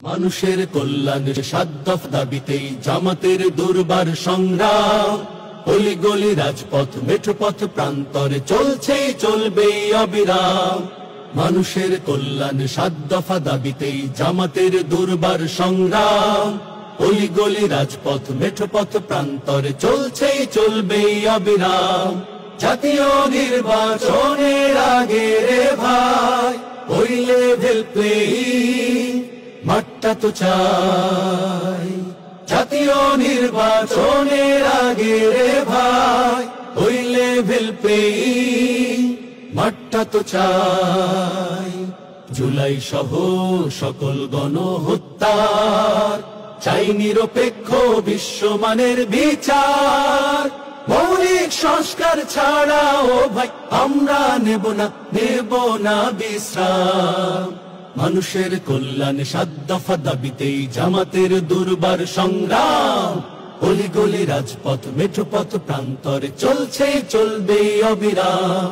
মানুষের কল্যাণের ৭ দফা দাবিতেই জামাতের দুর্বার সংগ্রাম। অলিগলি রাজপথ মেঠোপথ প্রান্তরে চলছেই চলবেই অবিরাম। মানুষের কল্যাণের ৭ দফা দাবিতেই জামাতের দুর্বার সংগ্রাম। অলিগলি রাজপথ মেঠোপথ প্রান্তরে চলছেই চলবেই অবিরাম। জাতীয় নির্বাচনের আগে রে ভাই ওই লেভেল প্লেয়িং মাঠটা তো চাই। জাতীয় নির্বাচনের আগে রে ভাই ওই লেভেল প্লেয়িং মাঠটা তো চাই। জুলাই সহ সকল গণহত্যার চাই নিরপেক্ষ বিশ্বমানের বিচার। মৌলিক সংস্কার ছাড়া ও ভাই আমরা নেব না বিশ্রাম। মানুষের কল্যাণে ৭ দফা দাবিতেই জামাতের দুর্বার সংগ্রাম। অলিগলি রাজপথ মেঠোপথ প্রান্তরে চলছে চলবে অবিরাম।